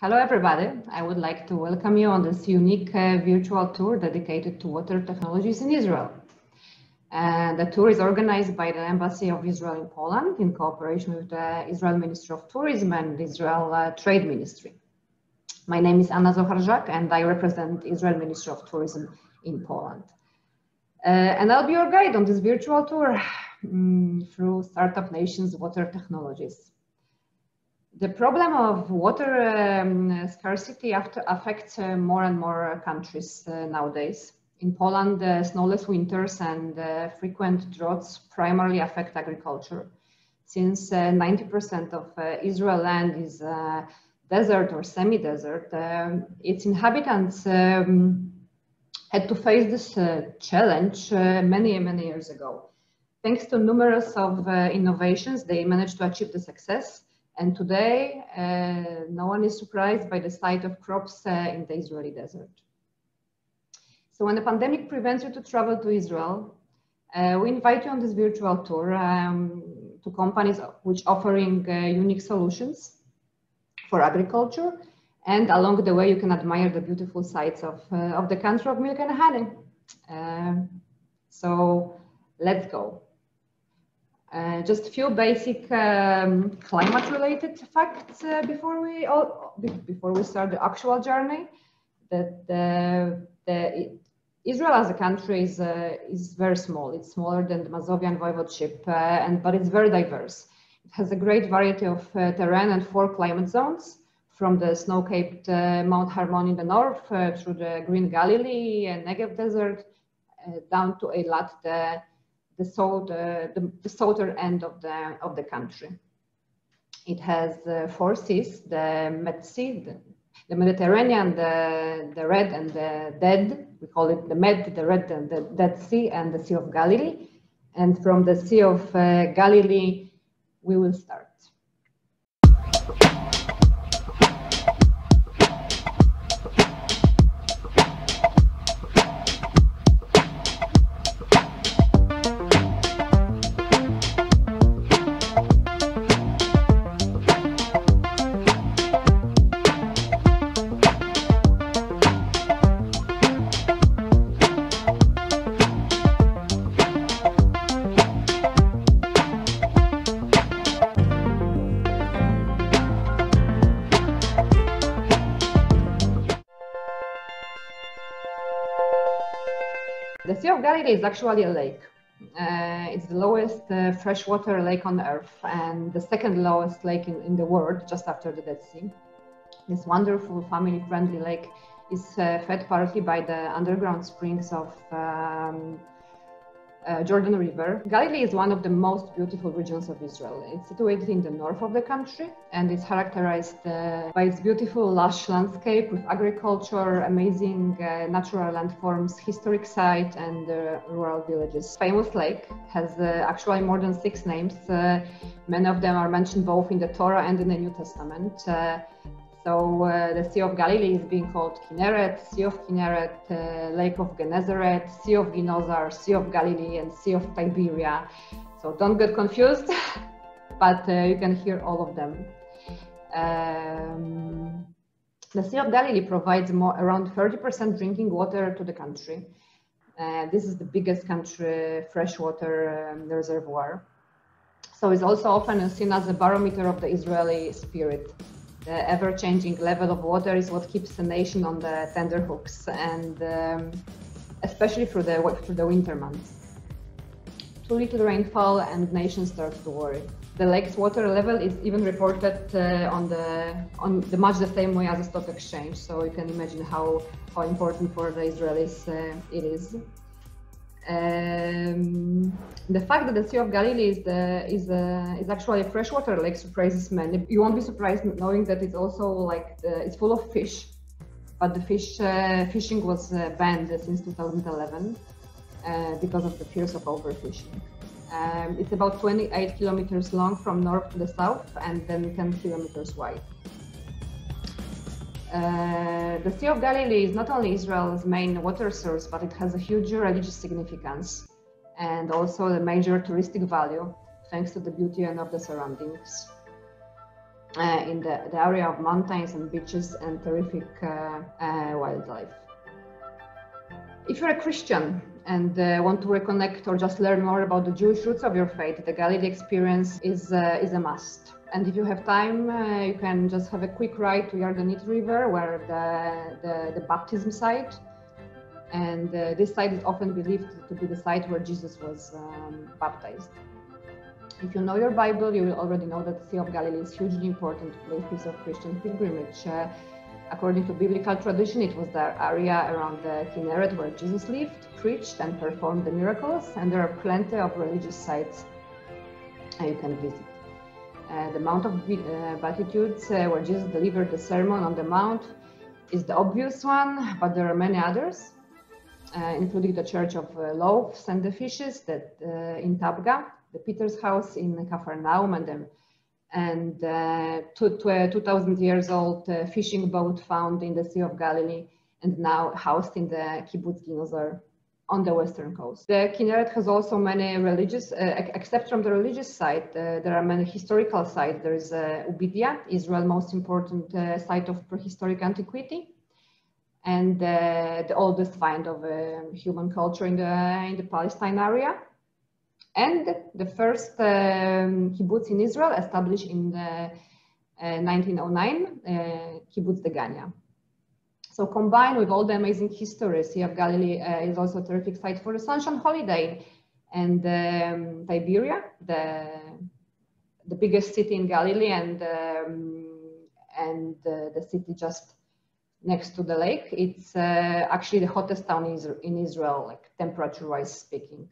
Hello, everybody. I would like to welcome you on this unique virtual tour dedicated to water technologies in Israel. The tour is organized by the Embassy of Israel in Poland in cooperation with the Israel Ministry of Tourism and Israel Trade Ministry. My name is Anna Zocharczak and I represent Israel Ministry of Tourism in Poland. And I'll be your guide on this virtual tour through Startup Nation's water technologies. The problem of water scarcity affects more and more countries nowadays. In Poland, snowless winters and frequent droughts primarily affect agriculture. Since 90% of Israel land is desert or semi-desert, its inhabitants had to face this challenge many years ago. Thanks to numerous of innovations, they managed to achieve the success. And today, no one is surprised by the sight of crops in the Israeli desert. So when the pandemic prevents you to travel to Israel, we invite you on this virtual tour to companies which offering unique solutions for agriculture. And along the way, you can admire the beautiful sights of the country of milk and honey. So let's go. Just a few basic climate-related facts before we start the actual journey. That Israel as a country is very small. It's smaller than the Mazovian voivodeship, but it's very diverse. It has a great variety of terrain and 4 climate zones, from the snow-capped Mount Hermon in the north through the Green Galilee and Negev Desert down to Eilat, the southern end of the country. It has 4 seas: the Med Sea, the Mediterranean, the Red and the Dead. We call it the Med, the Red and the Dead Sea, and the Sea of Galilee. And from the Sea of Galilee, we will start. The Sea of Galilee is actually a lake. It's the lowest freshwater lake on Earth and the second lowest lake in the world, just after the Dead Sea. This wonderful family-friendly lake is fed partly by the underground springs of Jordan River. Galilee is one of the most beautiful regions of Israel. It's situated in the north of the country and it's characterized by its beautiful lush landscape with agriculture, amazing natural landforms, historic sites and rural villages. Famous lake has actually more than 6 names. Many of them are mentioned both in the Torah and in the New Testament. So the Sea of Galilee is being called Kinneret, Sea of Kinneret, Lake of Gennesaret, Sea of Ginozar, Sea of Galilee, and Sea of Tiberia. So don't get confused, but you can hear all of them. The Sea of Galilee provides around 30% drinking water to the country. This is the biggest country freshwater reservoir. So it's also often seen as a barometer of the Israeli spirit. The ever-changing level of water is what keeps the nation on the tenterhooks, and especially through the winter months. Too little rainfall and nation starts to worry. The lake's water level is even reported on the much the same way as a stock exchange. So you can imagine how important for the Israelis it is. The fact that the Sea of Galilee is actually a freshwater lake surprises many. You won't be surprised knowing that it's also it's full of fish, but the fishing was banned since 2011 because of the fears of overfishing. It's about 28 kilometers long from north to the south and then 10 kilometers wide. The Sea of Galilee is not only Israel's main water source, but it has a huge religious significance and also a major touristic value, thanks to the beauty and of the surroundings. in the area of mountains and beaches and terrific wildlife. If you're a Christian and want to reconnect or just learn more about the Jewish roots of your faith, the Galilee experience is a must. And if you have time, you can just have a quick ride to Yardenit River, where the baptism site. And this site is often believed to be the site where Jesus was baptized. If you know your Bible, you will already know that the Sea of Galilee is hugely important place of Christian pilgrimage. According to biblical tradition, it was the area around the Kinneret where Jesus lived, preached, and performed the miracles, and there are plenty of religious sites you can visit. The Mount of Beatitudes, where Jesus delivered the Sermon on the Mount, is the obvious one, but there are many others, including the Church of Loaves and the Fishes that in Tabga, the Peter's house in Capernaum, and 2,000 years old fishing boat found in the Sea of Galilee and now housed in the Kibbutz Ginozar on the western coast. The Kinneret has also many religious, except from the religious side, there are many historical sites. There is Ubidia, Israel's most important site of prehistoric antiquity, and the oldest find of human culture in the Palestine area. And the first kibbutz in Israel, established in 1909, Kibbutz Degania. So combined with all the amazing history, Sea of Galilee is also a terrific site for a sunshine holiday. And Tiberia, the biggest city in Galilee, and the city just next to the lake, it's actually the hottest town in Israel, like temperature-wise speaking.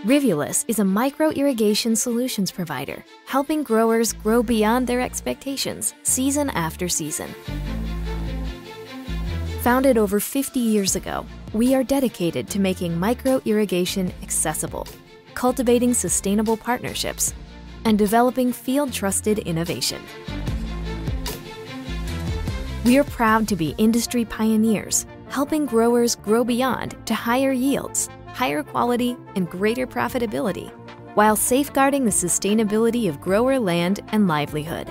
Rivulus is a micro-irrigation solutions provider, helping growers grow beyond their expectations season after season. Founded over 50 years ago, we are dedicated to making micro-irrigation accessible, cultivating sustainable partnerships, and developing field-trusted innovation. We are proud to be industry pioneers, helping growers grow beyond to higher yields, higher quality, and greater profitability, while safeguarding the sustainability of grower land and livelihood.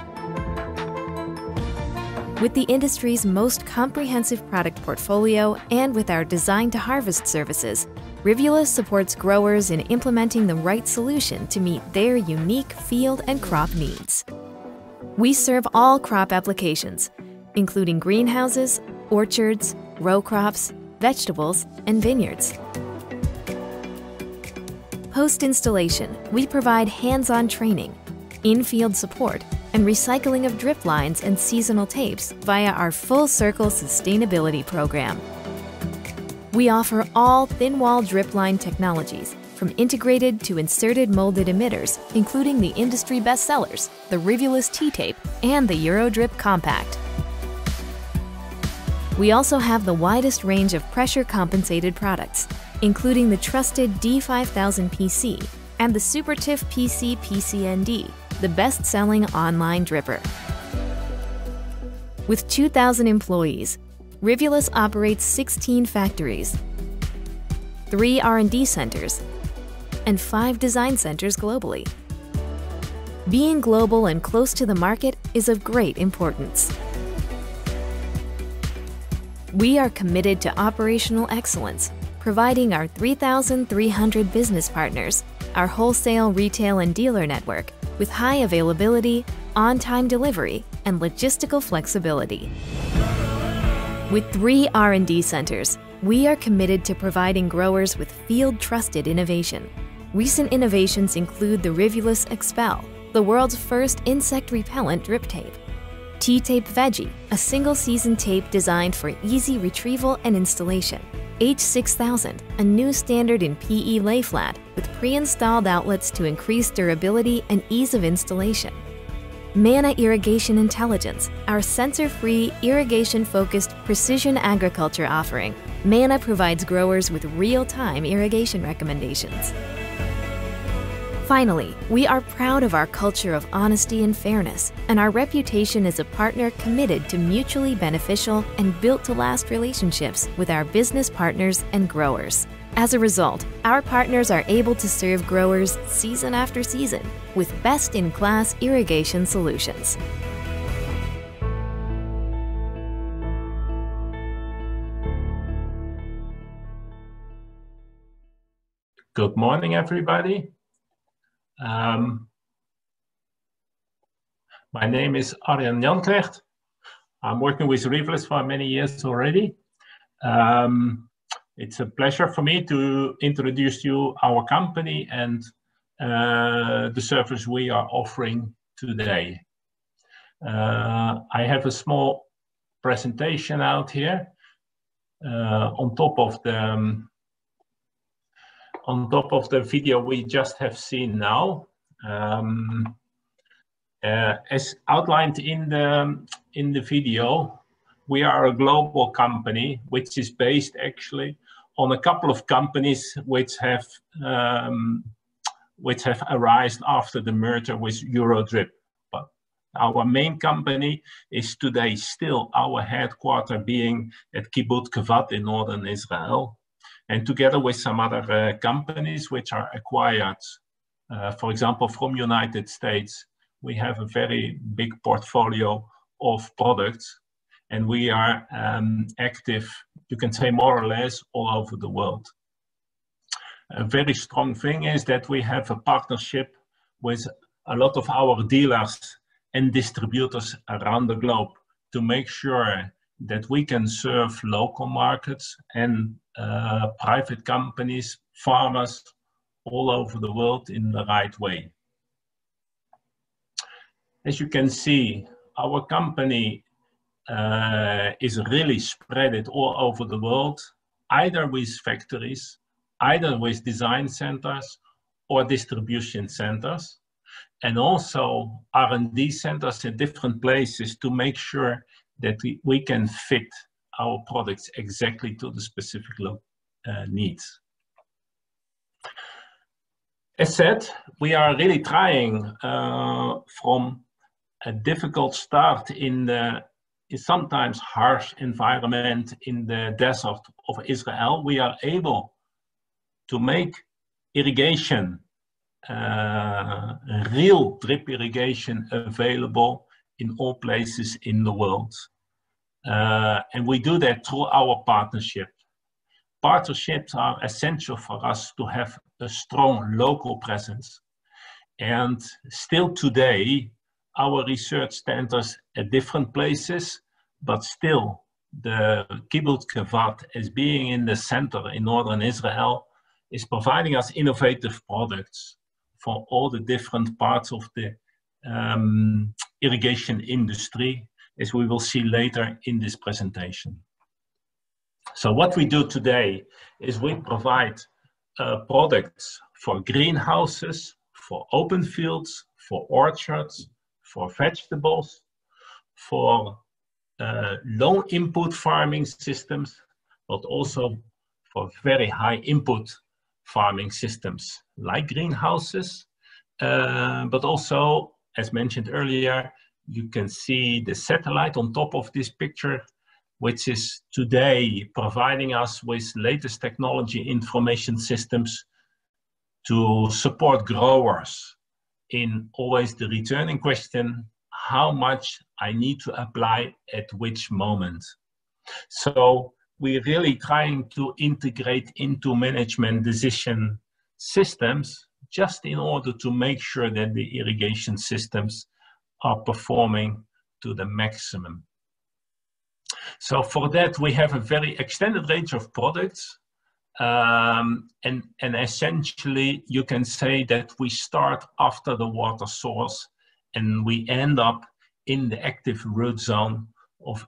With the industry's most comprehensive product portfolio and with our Design to Harvest services, Rivulus supports growers in implementing the right solution to meet their unique field and crop needs. We serve all crop applications, including greenhouses, orchards, row crops, vegetables, and vineyards. Post-installation, we provide hands-on training, in-field support, and recycling of drip lines and seasonal tapes via our Full Circle Sustainability Program. We offer all thin-wall drip line technologies, from integrated to inserted molded emitters, including the industry bestsellers, the Rivulus T-Tape and the EuroDrip Compact. We also have the widest range of pressure-compensated products, including the trusted D5000 PC and the SuperTIF PC PCND, the best-selling online dripper. With 2,000 employees, Rivulus operates 16 factories, 3 R&D centers, and 5 design centers globally. Being global and close to the market is of great importance. We are committed to operational excellence, providing our 3,300 business partners, our wholesale, retail, and dealer network with high availability, on-time delivery, and logistical flexibility. With 3 R&D centers, we are committed to providing growers with field-trusted innovation. Recent innovations include the Rivulus Expel, the world's first insect repellent drip tape, T-Tape Veggie, a single-season tape designed for easy retrieval and installation, H6000, a new standard in PE lay flat with pre-installed outlets to increase durability and ease of installation, Manna Irrigation Intelligence, our sensor-free, irrigation-focused precision agriculture offering. Manna provides growers with real-time irrigation recommendations. Finally, we are proud of our culture of honesty and fairness, and our reputation as a partner committed to mutually beneficial and built-to-last relationships with our business partners and growers. As a result, our partners are able to serve growers season after season with best-in-class irrigation solutions. Good morning, everybody. My name is Arjan Jankrecht. I'm working with Reefless for many years already. It's a pleasure for me to introduce you our company and the service we are offering today. I have a small presentation out here on top of the video we just have seen now. As outlined in the video, we are a global company which is based actually on a couple of companies which have arisen after the merger with Eurodrip. But our main company is today still our headquarters being at Kibbutz Kevat in northern Israel, and together with some other companies which are acquired, for example, from United States, we have a very big portfolio of products, and we are active, you can say more or less, all over the world. A very strong thing is that we have a partnership with a lot of our dealers and distributors around the globe to make sure that we can serve local markets and private companies, farmers all over the world in the right way. As you can see, our company is really spread all over the world, either with factories, either with design centers or distribution centers, and also R&D centers in different places to make sure that we can fit our products exactly to the specific needs. As said, we are really trying from a difficult start in the sometimes harsh environment in the desert of Israel. We are able to make irrigation, real drip irrigation available in all places in the world. And we do that through our partnership. Partnerships are essential for us to have a strong local presence. And still today, our research centers at different places, but still the Kibbutz Kevat, as being in the center in northern Israel, is providing us innovative products for all the different parts of the irrigation industry, as we will see later in this presentation. So what we do today is we provide products for greenhouses, for open fields, for orchards, for vegetables, for low input farming systems, but also for very high input farming systems like greenhouses, but also, as mentioned earlier, you can see the satellite on top of this picture, which is today providing us with latest technology information systems to support growers in always the returning question, how much I need to apply at which moment. So we're really trying to integrate into management decision systems just in order to make sure that the irrigation systems are performing to the maximum. So for that, we have a very extended range of products. And essentially, you can say that we start after the water source and we end up in the active root zone of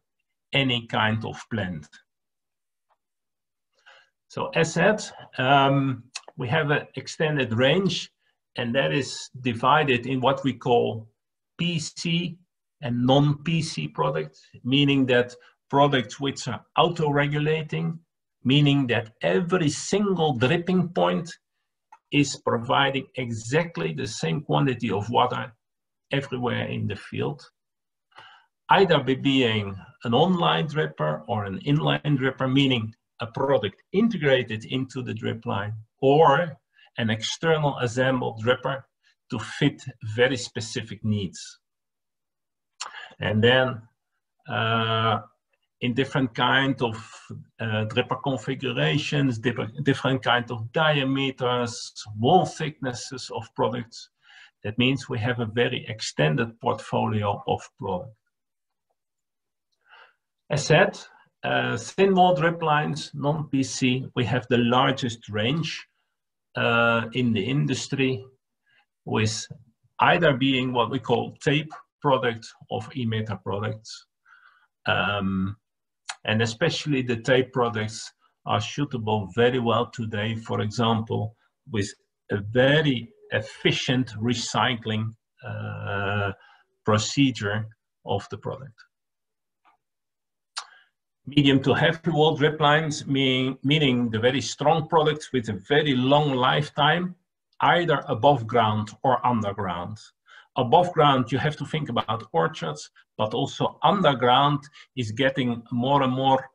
any kind of plant. So as said, we have an extended range, and that is divided in what we call PC and non-PC products, meaning that products which are auto-regulating, meaning that every single dripping point is providing exactly the same quantity of water everywhere in the field, either by being an online dripper or an inline dripper, meaning a product integrated into the drip line, or an external assembled dripper to fit very specific needs. And then in different kind of dripper configurations, different kind of diameters, wall thicknesses of products. That means we have a very extended portfolio of products. As said, thin wall drip lines, non-PC, we have the largest range in the industry, with either being what we call tape products or emitter products. And especially the tape products are suitable very well today, for example, with a very efficient recycling procedure of the product. Medium to heavy wall drip lines, meaning the very strong products with a very long lifetime, either above ground or underground. Above ground, you have to think about orchards, but also underground is getting more and more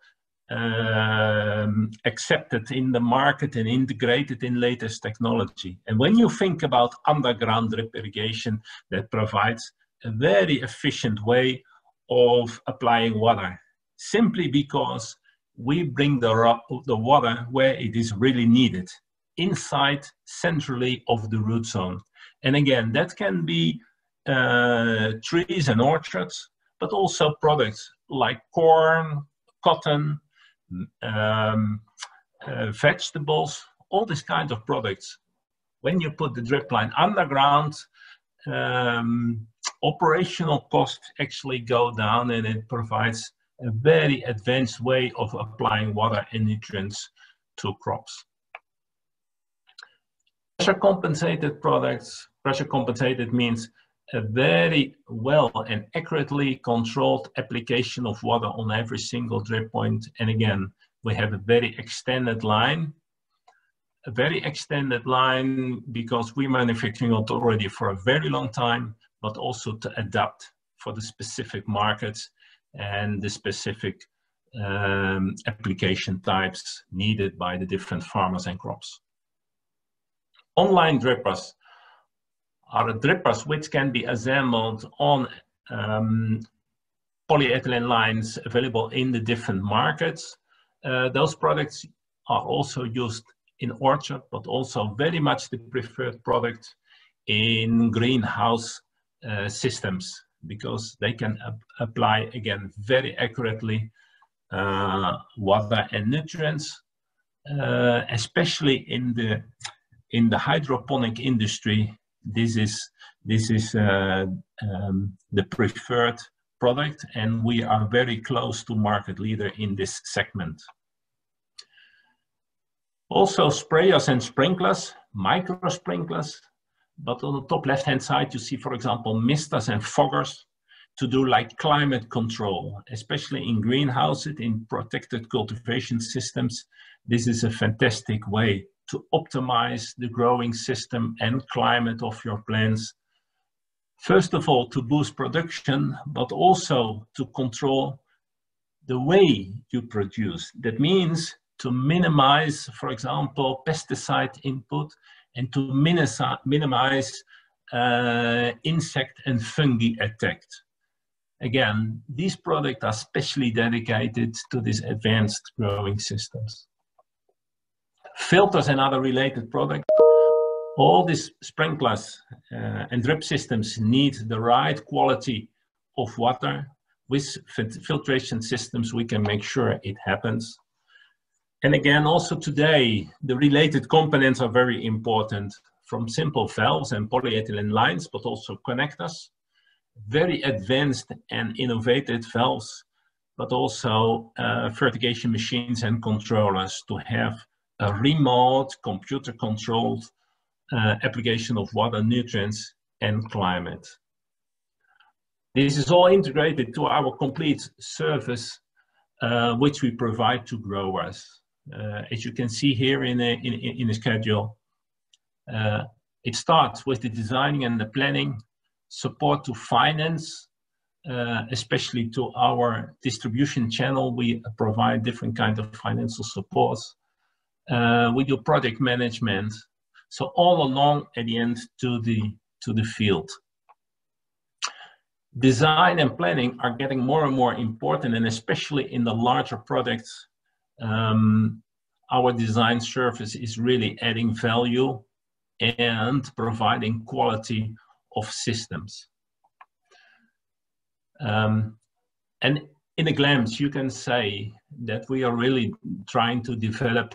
accepted in the market and integrated in latest technology. And when you think about underground drip irrigation, that provides a very efficient way of applying water, simply because we bring the water where it is really needed, inside centrally of the root zone. And again, that can be trees and orchards, but also products like corn, cotton, vegetables, all these kinds of products. When you put the drip line underground, operational costs actually go down, and it provides a very advanced way of applying water and nutrients to crops. Pressure compensated products, pressure compensated means a very well and accurately controlled application of water on every single drip point. And again, we have a very extended line. A very extended line because we manufacturing it already for a very long time, but also to adapt for the specific markets and the specific application types needed by the different farmers and crops. Online drippers are drippers which can be assembled on polyethylene lines available in the different markets. Those products are also used in orchard, but also very much the preferred product in greenhouse systems, because they can apply, again, very accurately water and nutrients, especially in the hydroponic industry. This is the preferred product, and we are very close to market leader in this segment. Also sprayers and sprinklers, micro sprinklers, but on the top left-hand side you see, for example, misters and foggers to do like climate control, especially in greenhouses, in protected cultivation systems. This is a fantastic way to optimize the growing system and climate of your plants. First of all, to boost production, but also to control the way you produce. That means to minimize, for example, pesticide input, and to minimize insect and fungi attack. Again, these products are specially dedicated to these advanced growing systems. Filters and other related products. All these sprinklers and drip systems need the right quality of water. With filtration systems, we can make sure it happens. And again, also today, the related components are very important, from simple valves and polyethylene lines, but also connectors, very advanced and innovative valves, but also fertigation machines and controllers to have a remote, computer-controlled application of water, nutrients, and climate. This is all integrated to our complete service, which we provide to growers. As you can see here in the schedule, it starts with the designing and the planning, support to finance, especially to our distribution channel. We provide different kinds of financial supports. We do project management. So all along at the end to the field. Design and planning are getting more and more important, and especially in the larger projects, our design service is really adding value and providing quality of systems. And in a glance, you can say that we are really trying to develop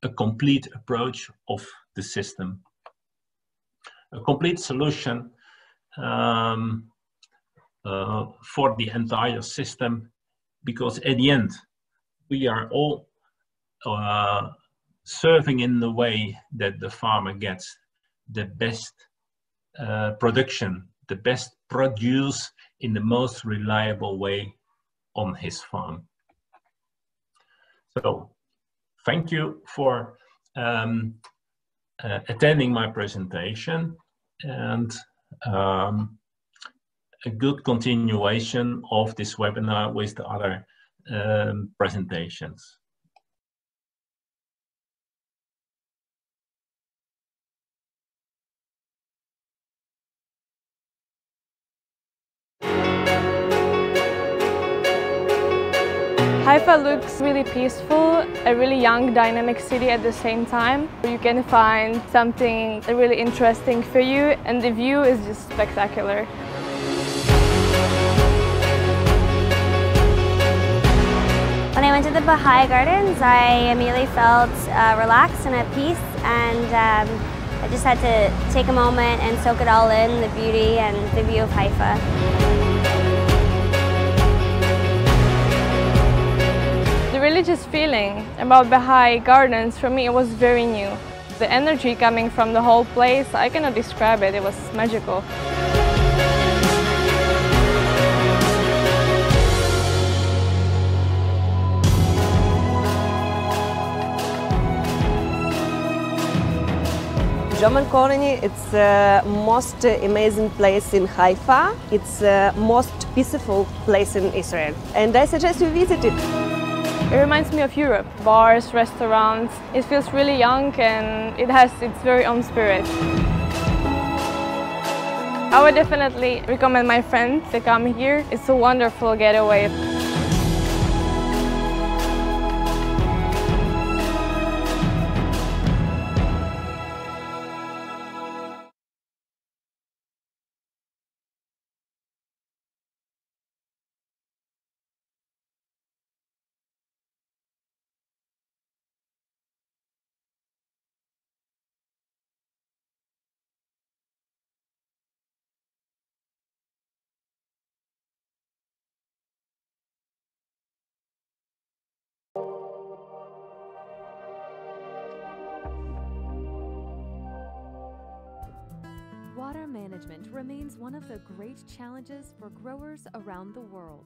a complete approach of the system, a complete solution for the entire system, because at the end, we are all serving in the way that the farmer gets the best production, the best produce in the most reliable way on his farm. So thank you for attending my presentation, and a good continuation of this webinar with the other presentations. Haifa looks really peaceful, a really young, dynamic city at the same time. You can find something really interesting for you, and the view is just spectacular. When I went to the Baha'i Gardens, I immediately felt relaxed and at peace, and I just had to take a moment and soak it all in, the beauty and the view of Haifa. The religious feeling about Baha'i Gardens, for me, it was very new. The energy coming from the whole place, I cannot describe it, it was magical. Jomal Koreni, it's the most amazing place in Haifa. It's the most peaceful place in Israel, and I suggest you visit it. It reminds me of Europe. Bars, restaurants. It feels really young and it has its very own spirit. I would definitely recommend my friends to come here. It's a wonderful getaway. Water management remains one of the great challenges for growers around the world.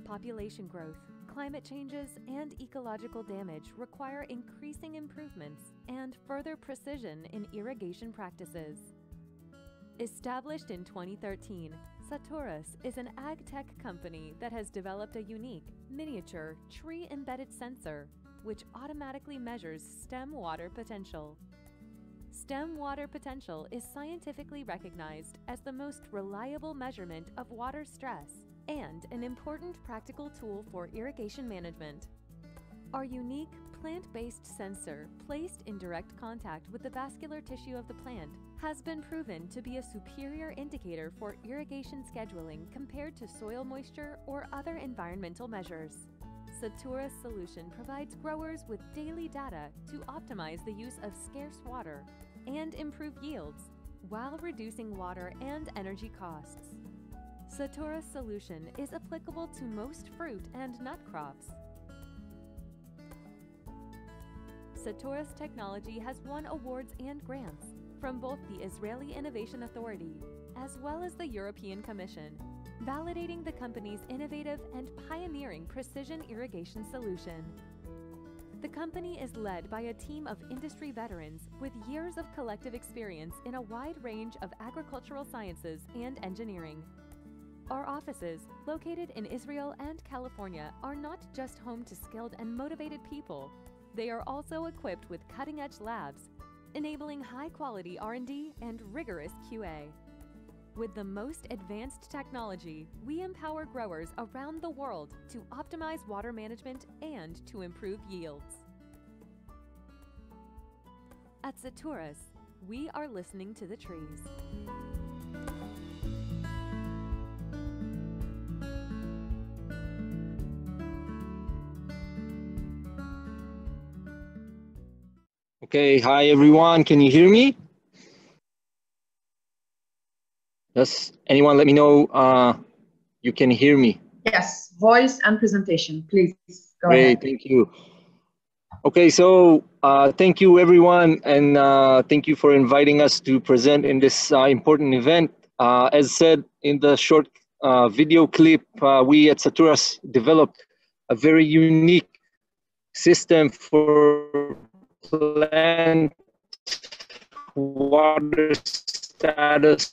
Population growth, climate changes, and ecological damage require increasing improvements and further precision in irrigation practices. Established in 2013, Saturus is an ag-tech company that has developed a unique, miniature, tree-embedded sensor which automatically measures stem water potential. Stem water potential is scientifically recognized as the most reliable measurement of water stress and an important practical tool for irrigation management. Our unique plant-based sensor, placed in direct contact with the vascular tissue of the plant, has been proven to be a superior indicator for irrigation scheduling compared to soil moisture or other environmental measures. Saturus solution provides growers with daily data to optimize the use of scarce water and improve yields while reducing water and energy costs. Saturus solution is applicable to most fruit and nut crops. Saturus technology has won awards and grants from both the Israeli Innovation Authority as well as the European Commission validating the company's innovative and pioneering precision irrigation solution. The company is led by a team of industry veterans with years of collective experience in a wide range of agricultural sciences and engineering. Our offices, located in Israel and California, are not just home to skilled and motivated people. They are also equipped with cutting-edge labs, enabling high-quality R&D and rigorous QA. With the most advanced technology, we empower growers around the world to optimize water management and to improve yields. At Saturas, we are listening to the trees. Okay, hi everyone, can you hear me? Yes, anyone let me know you can hear me. Yes, voice and presentation, please go Great, ahead. thank you. Okay, so thank you everyone, and thank you for inviting us to present in this important event. As said in the short video clip, we at Saturas developed a very unique system for plant water status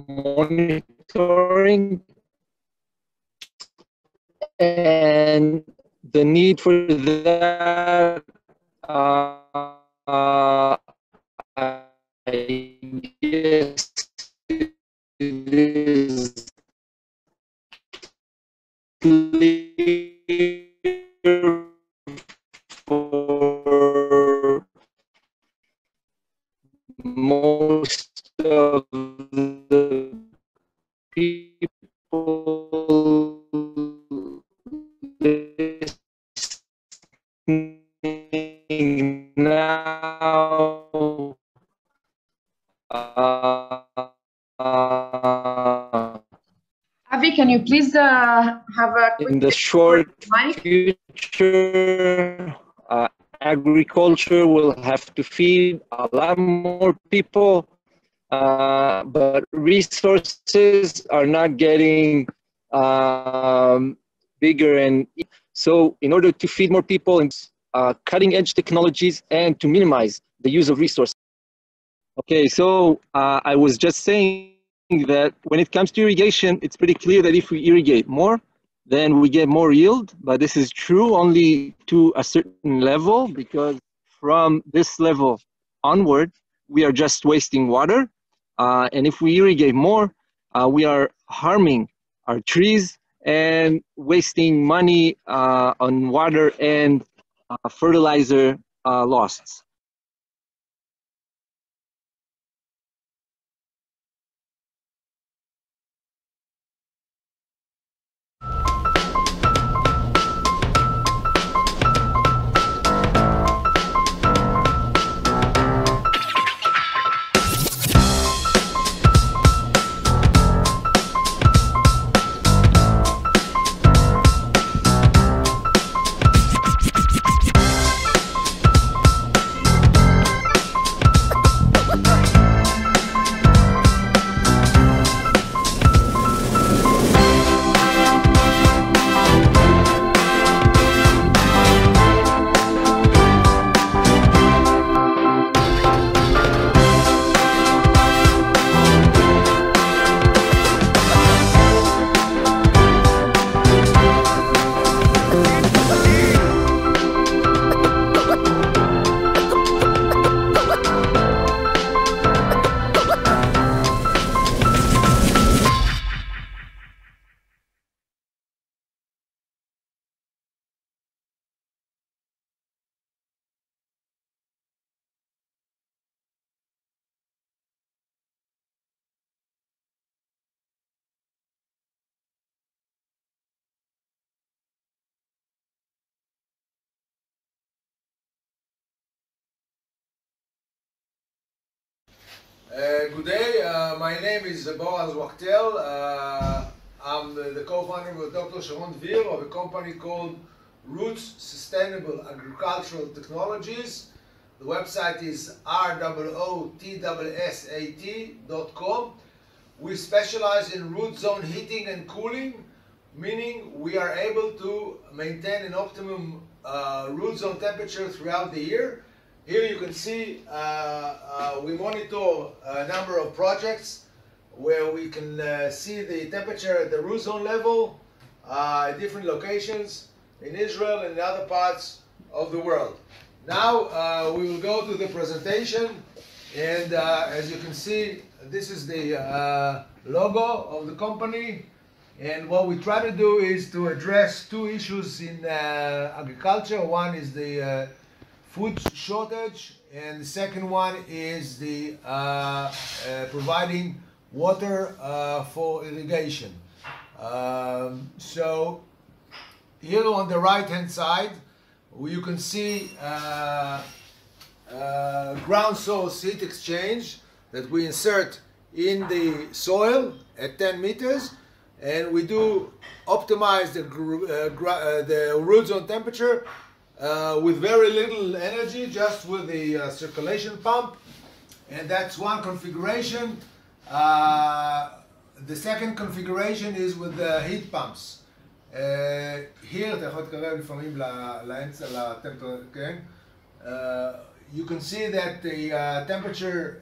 monitoring, and the need for that I guess it is clear for most of the people listening now. Avi, can you please have a quick In the short future, agriculture will have to feed a lot more people, but resources are not getting bigger, and so in order to feed more people, cutting edge technologies and to minimize the use of resources. Okay, so I was just saying that when it comes to irrigation, it's pretty clear that if we irrigate more, then we get more yield, but this is true only to a certain level, because from this level onward, we are just wasting water. And if we irrigate more, we are harming our trees and wasting money on water and fertilizer loss. Good day, my name is Boaz Wachtel. I'm the co-founder with Dr. Sharon Dvir of a company called Roots Sustainable Agricultural Technologies. The website is rootsat.com. we specialize in root zone heating and cooling, meaning we are able to maintain an optimum root zone temperature throughout the year. Here you can see we monitor a number of projects where we can see the temperature at the root zone level at different locations in Israel and in other parts of the world. Now we will go to the presentation, and as you can see, this is the logo of the company, and what we try to do is to address two issues in agriculture. One is the food shortage, and the second one is the providing water for irrigation. So here on the right hand side you can see ground source heat exchange that we insert in the soil at 10 meters, and we do optimize the root zone temperature with very little energy, just with the circulation pump, and that's one configuration. The second configuration is with the heat pumps. Here, אתה יכול להתקרב לפעמים לאמצע, כן? You can see that the temperature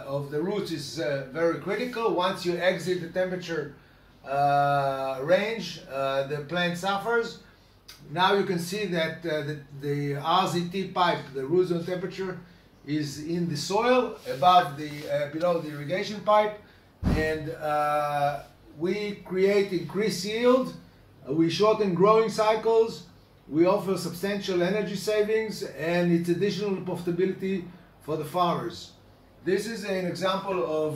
of the roots is very critical. Once you exit the temperature range, the plant suffers. Now you can see that the RZT pipe, the root zone temperature, is in the soil above below the irrigation pipe, and we create increased yield. We shorten growing cycles. We offer substantial energy savings, and it's additional profitability for the farmers. This is an example of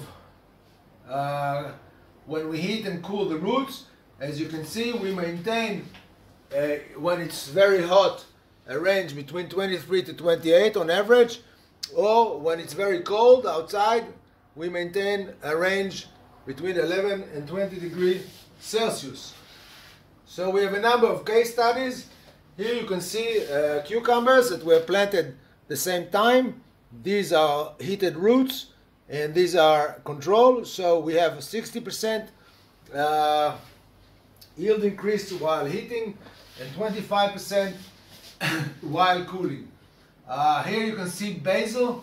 when we heat and cool the roots. As you can see, we maintain, when it's very hot, a range between 23 to 28 on average, or when it's very cold outside, we maintain a range between 11 and 20 degrees Celsius. So we have a number of case studies. Here you can see cucumbers that were planted the same time. These are heated roots, and these are controlled. So we have a 60% yield increase while heating and 25% while cooling. Here you can see basil.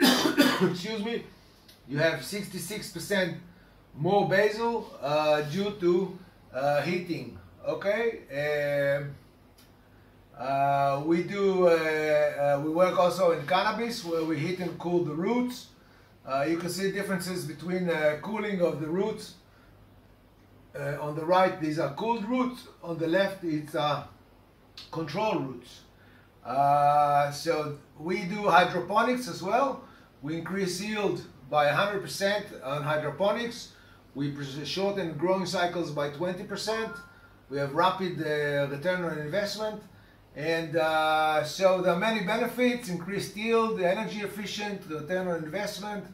Excuse me. You have 66% more basil due to heating. Okay. We work also in cannabis, where we heat and cool the roots. You can see differences between cooling of the roots. On the right, these are cooled roots. On the left, it's control roots. So we do hydroponics as well. We increase yield by 100% on hydroponics. We shorten growing cycles by 20%. We have rapid return on investment. And so there are many benefits: increased yield, energy efficient, return on investment,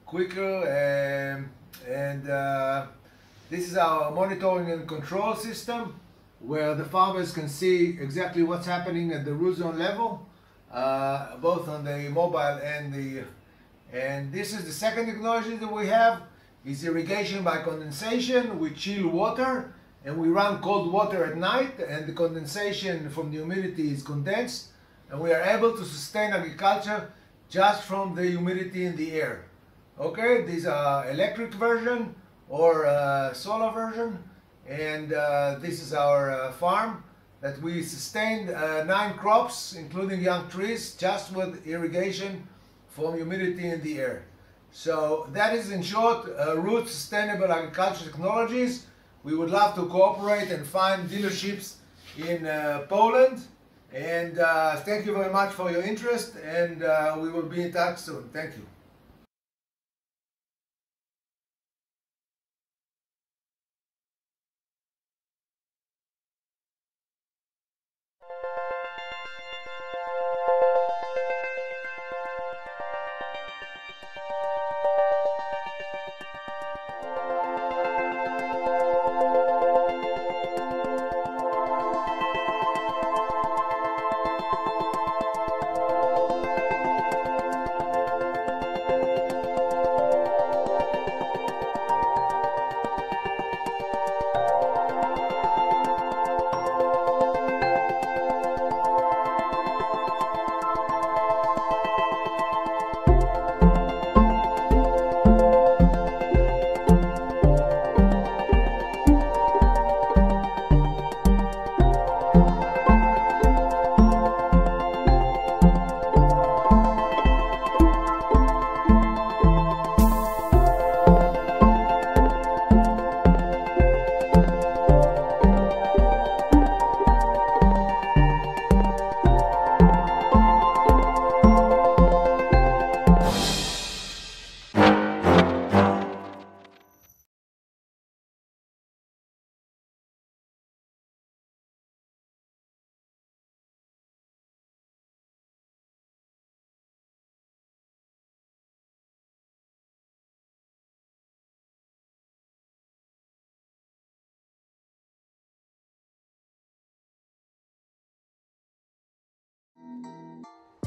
quicker, and this is our monitoring and control system, where the farmers can see exactly what's happening at the root zone level, both on the mobile and this is the second technology that we have, is irrigation by condensation. We chill water, and we run cold water at night, and the condensation from the humidity is condensed, and we are able to sustain agriculture just from the humidity in the air. Okay, these are electric version or solar version, and this is our farm that we sustained 9 crops, including young trees, just with irrigation from humidity in the air. So that is, in short, Root Sustainable Agriculture Technologies. We would love to cooperate and find dealerships in Poland. And thank you very much for your interest, and we will be in touch soon. Thank you.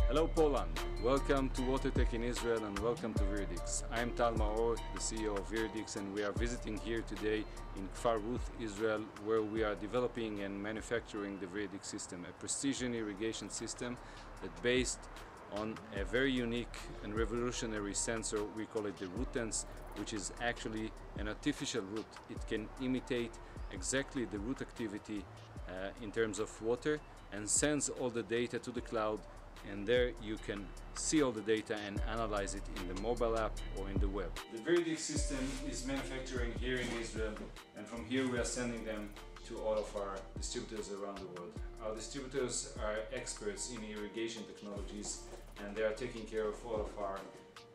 Hello Poland, welcome to WaterTech in Israel and welcome to Viridix. I am Tal Maor, the CEO of Viridix, and we are visiting here today in Kfar Ruth, Israel, where we are developing and manufacturing the Viridix system, a precision irrigation system that's based on a very unique and revolutionary sensor. We call it the rootsense, which is actually an artificial root. It can imitate exactly the root activity in terms of water and sends all the data to the cloud, and there you can see all the data and analyze it in the mobile app or in the web. The Viridix system is manufacturing here in Israel, and from here we are sending them to all of our distributors around the world. Our distributors are experts in irrigation technologies, and they are taking care of all of our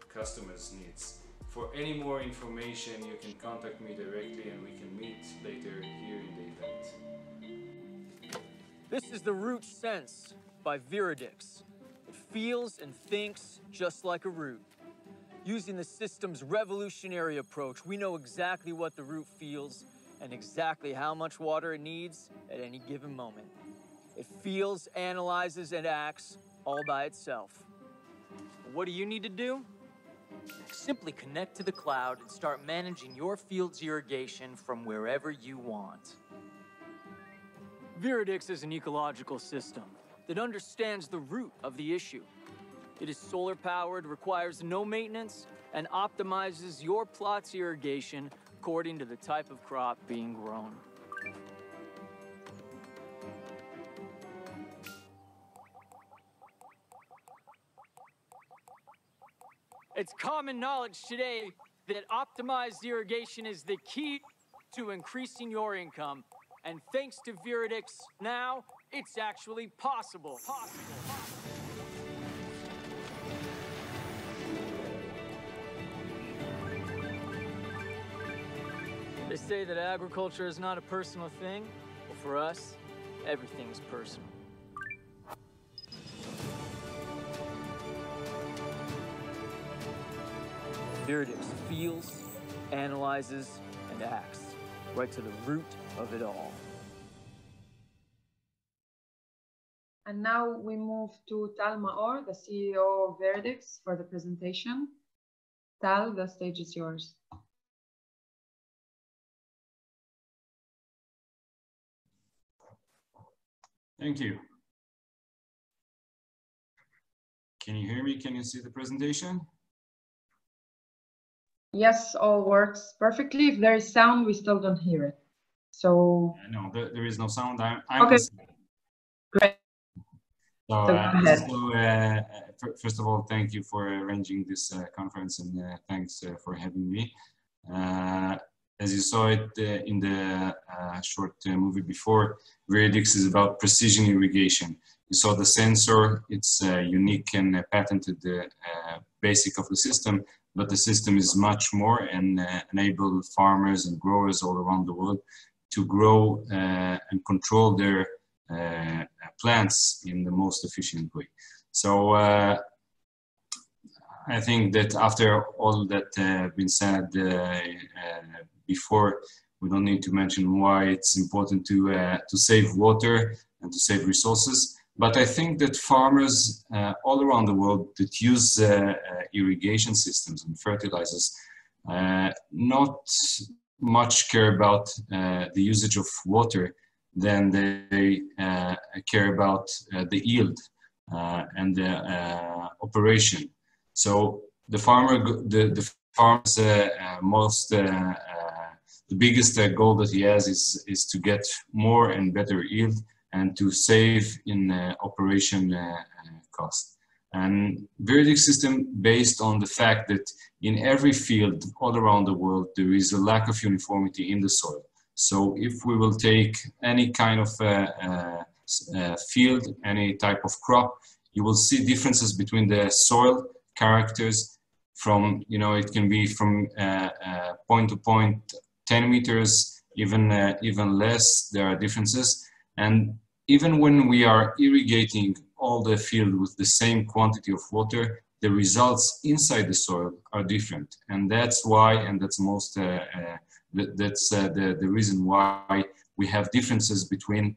customers' needs. For any more information, you can contact me directly and we can meet later here in the event. This is the rootsense by Viridix. It feels and thinks just like a root. Using the system's revolutionary approach, we know exactly what the root feels and exactly how much water it needs at any given moment. It feels, analyzes, and acts all by itself. What do you need to do? Simply connect to the cloud and start managing your field's irrigation from wherever you want. Viridix is an ecological system that understands the root of the issue. It is solar powered, requires no maintenance, and optimizes your plot's irrigation according to the type of crop being grown. It's common knowledge today that optimized irrigation is the key to increasing your income. And thanks to Viridix, now it's actually possible. They say that agriculture is not a personal thing. Well, for us, everything's personal. Viridix feels, analyzes, and acts right to the root of it all. And now we move to Tal Maor, the CEO of Viridix, for the presentation. Tal, the stage is yours. Thank you. Can you hear me? Can you see the presentation? Yes, all works perfectly. If there is sound, we still don't hear it. So no, there is no sound. I'm okay. Great. So, first of all, thank you for arranging this conference, and thanks for having me. As you saw it in the short movie before, Viridix is about precision irrigation. You saw the sensor. It's unique and patented basic of the system, but the system is much more and enable farmers and growers all around the world to grow and control their plants in the most efficient way. So I think that after all that been said before, we don't need to mention why it's important to save water and to save resources. But I think that farmers all around the world that use irrigation systems and fertilizers not much care about the usage of water than they care about the yield and the operation. So the farmer's the biggest goal that he has is to get more and better yield and to save in operation cost. And Viridix system based on the fact that in every field all around the world there is a lack of uniformity in the soil. So if we will take any kind of field, any type of crop, you will see differences between the soil characters from, you know, it can be from point to point 10 meters, even less, there are differences. And even when we are irrigating all the field with the same quantity of water, the results inside the soil are different. And that's why, and that's the reason why we have differences between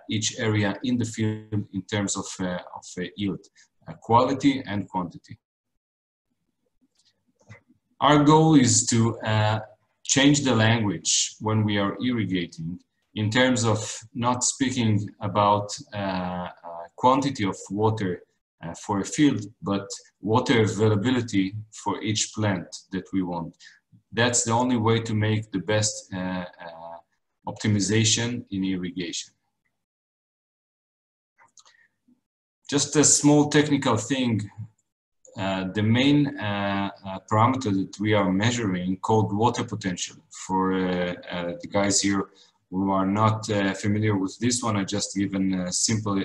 each area in the field in terms of yield, quality and quantity. Our goal is to change the language when we are irrigating in terms of not speaking about quantity of water for a field, but water availability for each plant that we want. That's the only way to make the best optimization in irrigation. Just a small technical thing, the main parameter that we are measuring called water potential. For the guys here who are not familiar with this one, I just given a simple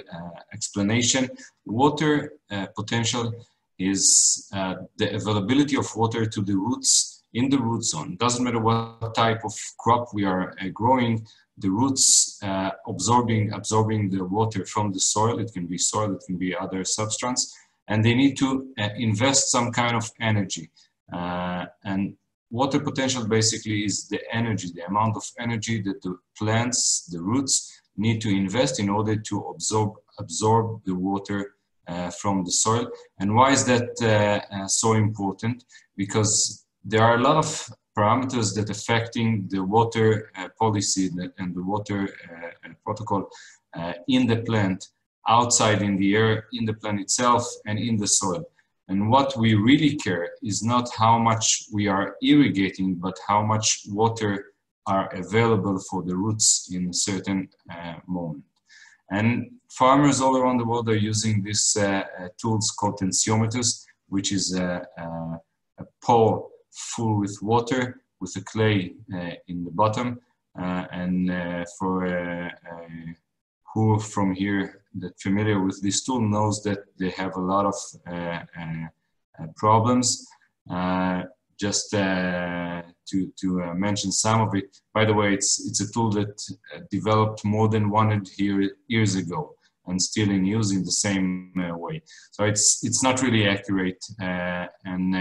explanation. Water potential is the availability of water to the roots in the root zone. Doesn't matter what type of crop we are growing, the roots absorbing the water from the soil. It can be soil, it can be other substance, and they need to invest some kind of energy. And water potential basically is the energy, the amount of energy that the plants, the roots, need to invest in order to absorb the water from the soil. And why is that so important? Because there are a lot of parameters that affecting the water policy and the water protocol in the plant, outside in the air, in the plant itself, and in the soil. And what we really care is not how much we are irrigating, but how much water are available for the roots in a certain moment. And farmers all around the world are using these tools called tensiometers, which is a pole full with water with a clay in the bottom. For who from here that familiar with this tool knows that they have a lot of problems. Just to mention some of it. By the way, it's a tool that developed more than 100 years ago and still in use in the same way. So it's not really accurate, and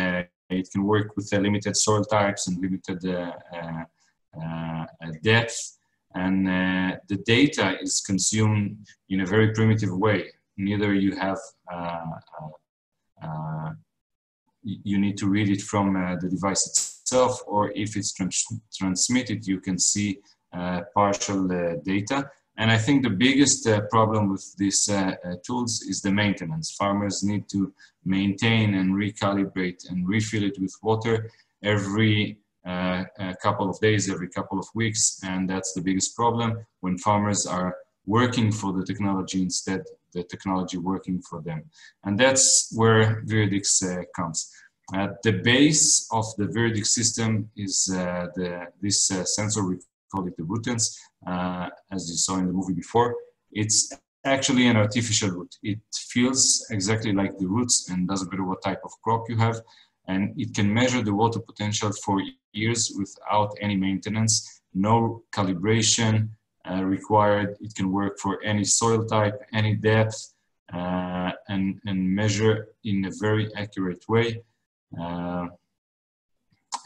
it can work with limited soil types and limited depth. And the data is consumed in a very primitive way. Neither you have you need to read it from the device itself, or if it's transmitted, you can see partial data. And I think the biggest problem with these tools is the maintenance. Farmers need to maintain and recalibrate and refill it with water every a couple of days, every couple of weeks. And that's the biggest problem when farmers are working for the technology instead the technology working for them. And that's where Viridix comes. At the base of the Viridix system is this sensor, we call it the rootens, as you saw in the movie before. It's actually an artificial root. It feels exactly like the roots and doesn't matter what type of crop you have. And it can measure the water potential for years without any maintenance, no calibration required. It can work for any soil type, any depth, and measure in a very accurate way.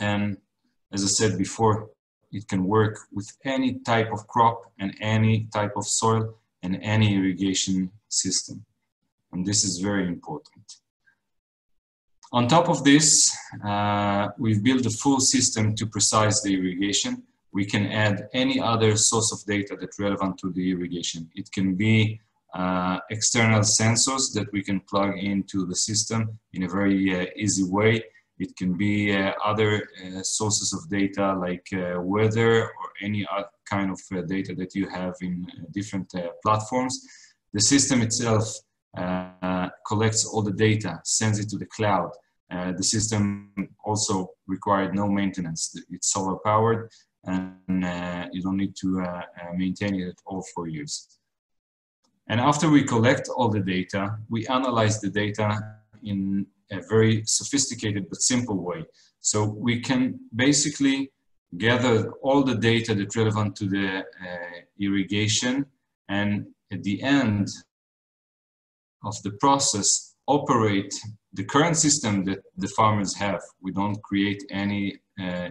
And as I said before, it can work with any type of crop and any type of soil and any irrigation system. And this is very important. On top of this, we've built a full system to precise the irrigation. We can add any other source of data that's relevant to the irrigation. It can be external sensors that we can plug into the system in a very easy way. It can be other sources of data like weather or any other kind of data that you have in different platforms. The system itself collects all the data, sends it to the cloud. The system also required no maintenance. It's solar powered, and you don't need to maintain it at all for years. And after we collect all the data, we analyze the data in a very sophisticated but simple way. So we can basically gather all the data that's relevant to the irrigation, and at the end of the process, operate the current system that the farmers have. We don't create any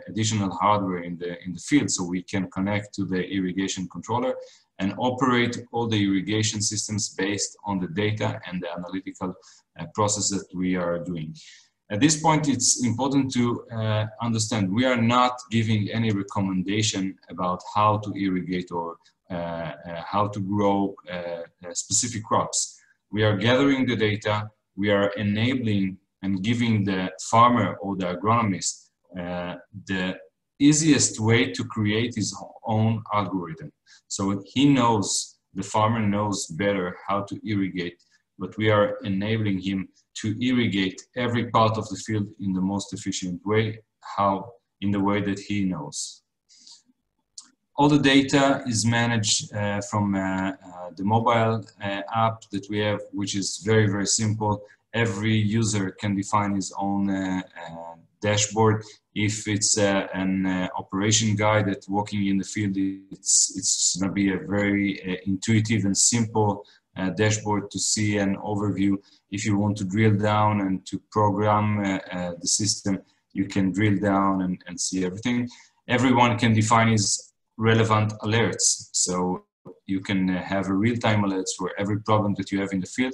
additional hardware in the field, so we can connect to the irrigation controller and operate all the irrigation systems based on the data and the analytical process that we are doing. At this point, it's important to understand we are not giving any recommendation about how to irrigate or how to grow specific crops. We are gathering the data, we are enabling and giving the farmer or the agronomist the easiest way to create his own algorithm. So he knows, the farmer knows better how to irrigate, but we are enabling him to irrigate every part of the field in the most efficient way, in the way that he knows. All the data is managed from the mobile app that we have, which is very, very simple. Every user can define his own dashboard. If it's an operation guide that's walking in the field, it's going to be a very intuitive and simple dashboard to see an overview. If you want to drill down and to program the system, you can drill down and see everything. Everyone can define his relevant alerts. So you can have a real-time alerts for every problem that you have in the field,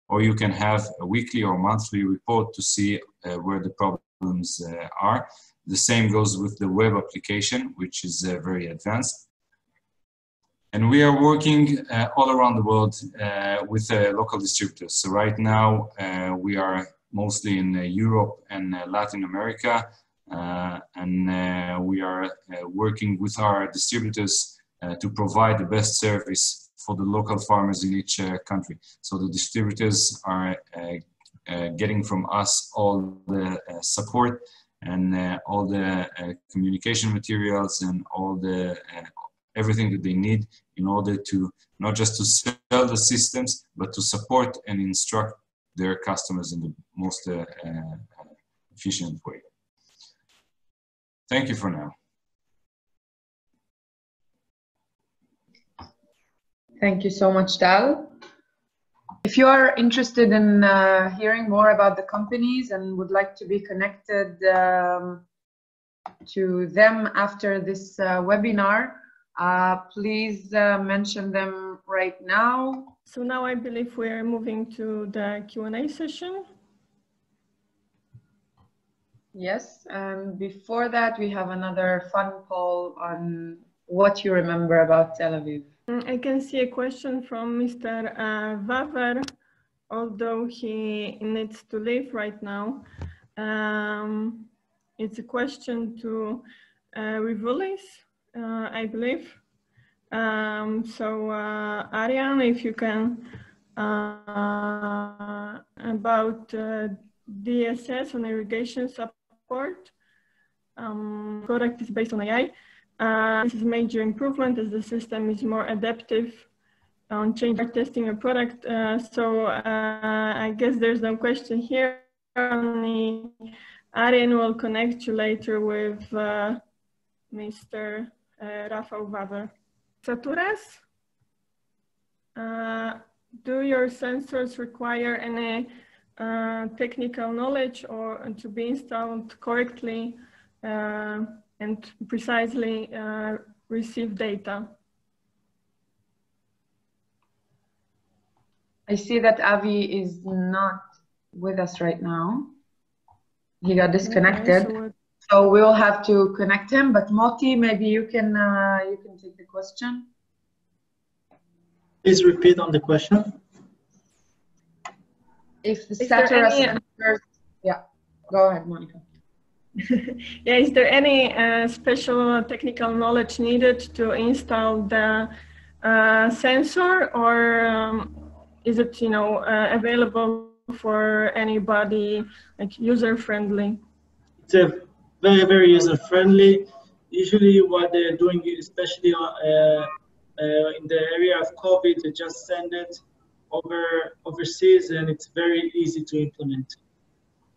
or you can have a weekly or monthly report to see where the problems are. The same goes with the web application, which is very advanced. And we are working all around the world with local distributors. So right now we are mostly in Europe and Latin America. We are working with our distributors to provide the best service for the local farmers in each country. So the distributors are getting from us all the support and all the communication materials and all the everything that they need in order to not just to sell the systems, but to support and instruct their customers in the most efficient way. Thank you for now. Thank you so much, Tal. If you are interested in hearing more about the companies and would like to be connected to them after this webinar, please mention them right now. So now I believe we are moving to the Q&A session. Yes, and before that we have another fun poll on what you remember about Tel Aviv. I can see a question from Mr. Vaver, although he needs to leave right now. It's a question to Rivulis, I believe. Ariane, if you can, about DSS on irrigation support. Product is based on AI. This is a major improvement as the system is more adaptive on changing testing a product. I guess there's no question here. Ariane will connect you later with Mr. Rafał Wawer. Saturas, do your sensors require any technical knowledge or to be installed correctly and precisely receive data? I see that Avi is not with us right now. He got disconnected. Okay, so we will have to connect him, but Moti, maybe you can take the question. Please repeat on the question. If the Saturas sensors, yeah, go ahead, Monica. Yeah, is there any special technical knowledge needed to install the sensor, or is it, available for anybody, like user-friendly? It's a very, very user-friendly. Usually what they're doing, especially in the area of COVID, they just send it overseas, and it's very easy to implement.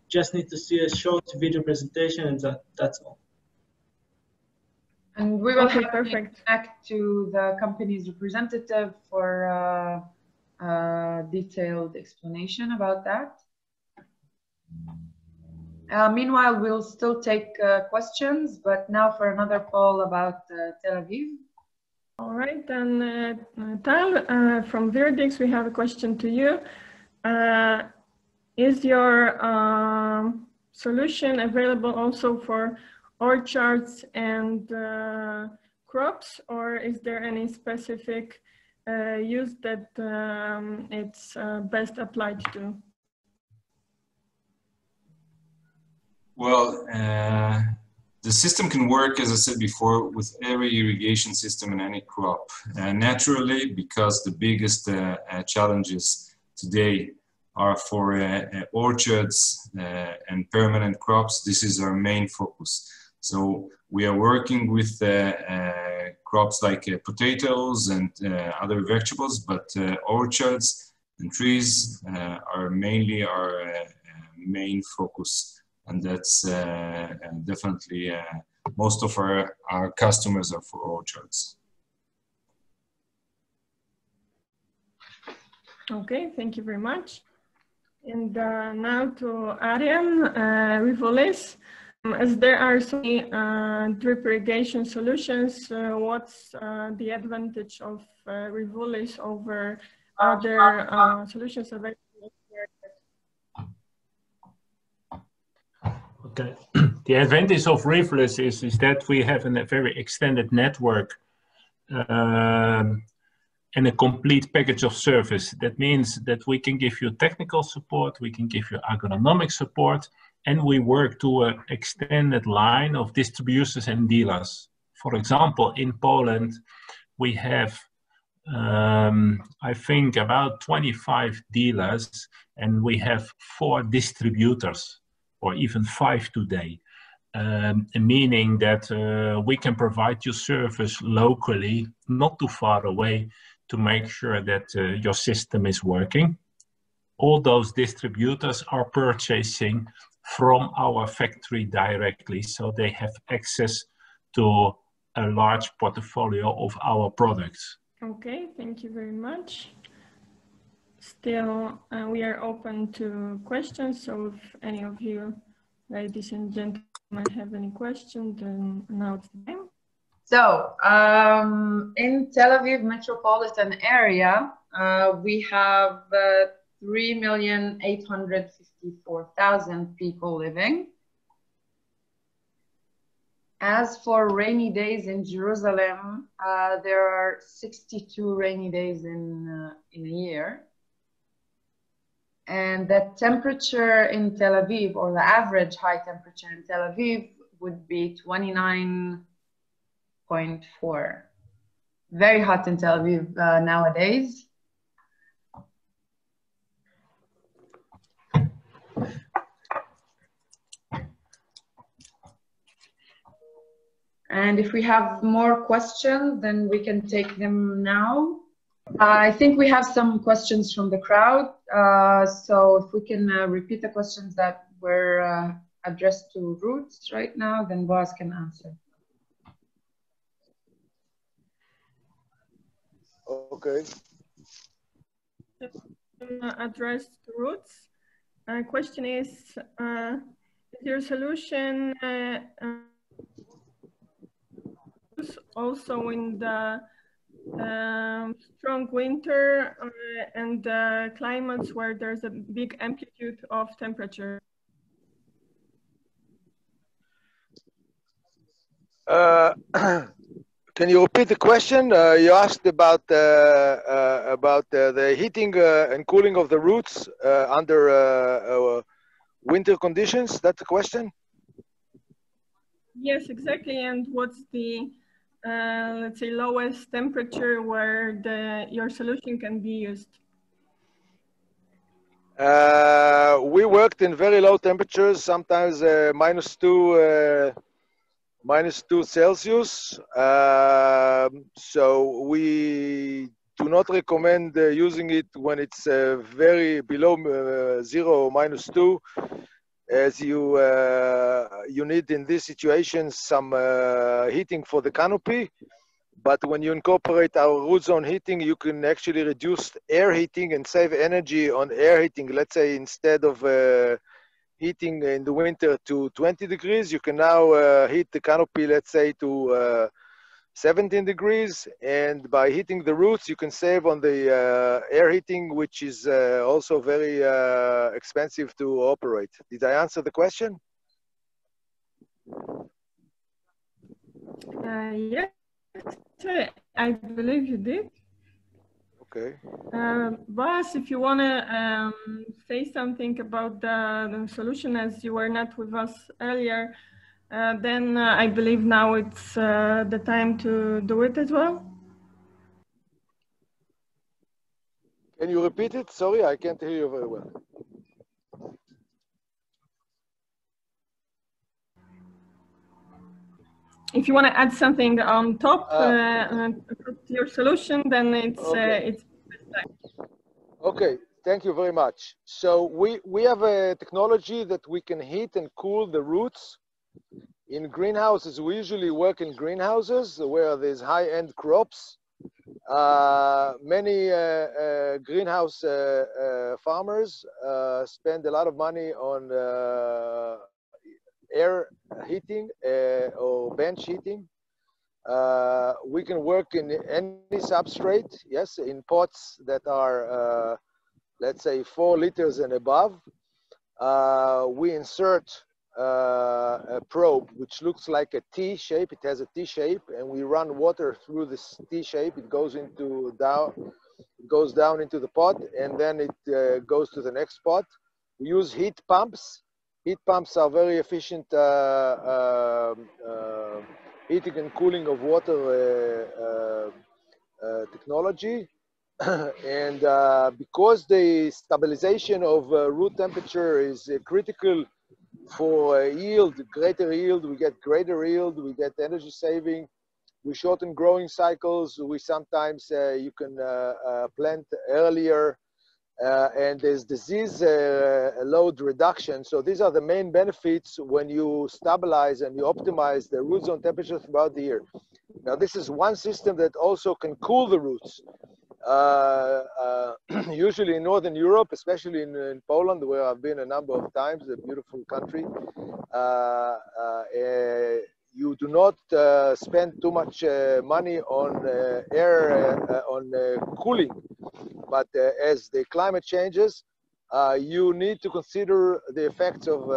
Just need to see a short video presentation, and that's all. And we will have to connect to the company's representative for detailed explanation about that. Meanwhile, we'll still take questions, but now for another poll about Tel Aviv. All right, then Tal, from Viridix, we have a question to you. Is your solution available also for orchards and crops, or is there any specific use that it's best applied to? Well, the system can work, as I said before, with every irrigation system in any crop. Naturally, because the biggest challenges today are for orchards and permanent crops, this is our main focus. So we are working with crops like potatoes and other vegetables, but orchards and trees are mainly our main focus. And that's definitely most of our customers are for orchards. Okay, thank you very much. And now to Arjen Rivolis. As there are so many drip irrigation solutions, what's the advantage of Rivolis over other solutions available? Okay. The advantage of Rivolis is that we have a very extended network and a complete package of service. That means that we can give you technical support, we can give you agronomic support, and we work to an extended line of distributors and dealers. For example, in Poland, we have, I think, about 25 dealers, and we have 4 distributors, or even 5 today. Meaning that we can provide you service locally, not too far away, to make sure that your system is working. All those distributors are purchasing from our factory directly, so they have access to a large portfolio of our products. Okay, thank you very much. Still, we are open to questions, so if any of you, ladies and gentlemen, have any questions, then now it's the time. So, in Tel Aviv metropolitan area, we have 3,854,000 people living. As for rainy days in Jerusalem, there are 62 rainy days in a year. And the temperature in Tel Aviv, or the average high temperature in Tel Aviv, would be 29.4. Very hot in Tel Aviv nowadays. And if we have more questions, then we can take them now. I think we have some questions from the crowd. So if we can repeat the questions that were addressed to Roots right now, then Boaz can answer. Okay. Addressed to Roots. Question is your solution also in the strong winter and climates where there's a big amplitude of temperature? Can you repeat the question? You asked about the heating and cooling of the roots under winter conditions. That's the question? Yes, exactly. And what's the let's say lowest temperature where your solution can be used? We worked in very low temperatures, sometimes -2 Celsius. So we do not recommend using it when it's very below 0 or -2, as you need in this situation some heating for the canopy. But when you incorporate our root zone heating, you can actually reduce air heating and save energy on air heating. Let's say instead of heating in the winter to 20 degrees, you can now heat the canopy, let's say, to 17 degrees, and by heating the roots, you can save on the air heating, which is also very expensive to operate. Did I answer the question? Yes, I believe you did. Okay. Boss, if you want to say something about the solution, as you were not with us earlier, then I believe now it's the time to do it as well. Can you repeat it? Sorry, I can't hear you very well. If you want to add something on top to your solution, then it's okay. Okay, thank you very much. So we have a technology that we can heat and cool the roots. In greenhouses, we usually work in greenhouses where there's high-end crops. Many greenhouse farmers spend a lot of money on air heating or bench heating. We can work in any substrate, yes, in pots that are, let's say, 4 liters and above. We insert a probe which looks like a T shape. It has a T shape, and we run water through this T shape. It goes down into the pot, and then it goes to the next pot. We use heat pumps. Heat pumps are very efficient heating and cooling of water technology. And because the stabilization of root temperature is critical for yield, greater yield, we get greater yield, we get energy saving, we shorten growing cycles, we sometimes, you can plant earlier, and there's disease load reduction. So these are the main benefits when you stabilize and you optimize the root zone temperature throughout the year. Now, this is one system that also can cool the roots. Usually in Northern Europe, especially in Poland, where I've been a number of times, a beautiful country, you do not spend too much money on cooling. But as the climate changes, you need to consider the effects of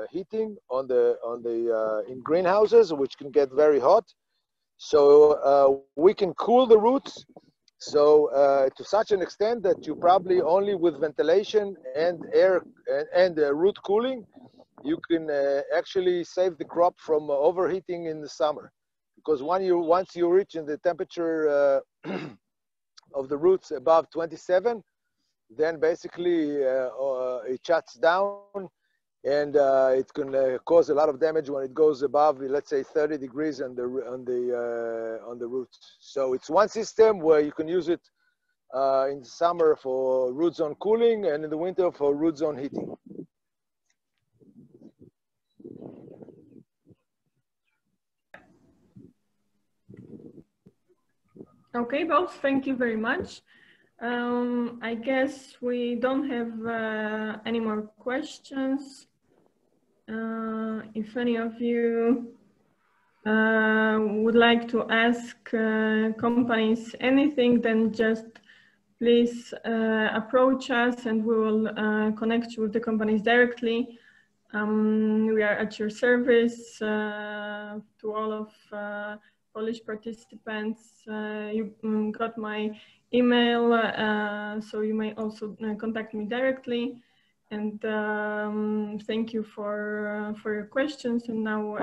heating in greenhouses, which can get very hot. So we can cool the roots. So to such an extent that you probably only with ventilation and air and root cooling, you can actually save the crop from overheating in the summer. Because once you reach in the temperature of the roots above 27, then basically it shuts down, and it can cause a lot of damage when it goes above, let's say, 30 degrees on the roots. So it's one system where you can use it in the summer for root zone cooling and in the winter for root zone heating. Okay, both, thank you very much. I guess we don't have any more questions. If any of you would like to ask companies anything, then just please approach us and we will connect you with the companies directly. We are at your service to all of Polish participants. You got my email, so you may also contact me directly. And thank you for your questions. And now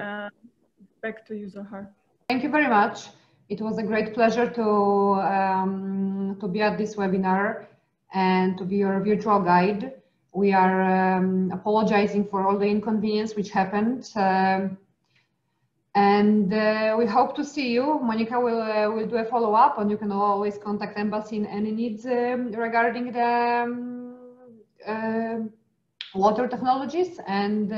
back to you, Zohar. Thank you very much. It was a great pleasure to be at this webinar and to be your virtual guide. We are apologizing for all the inconvenience which happened. And we hope to see you. Monica will do a follow-up, and you can always contact Embassy in any needs regarding the water technologies. And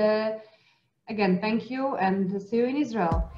again, thank you, and see you in Israel.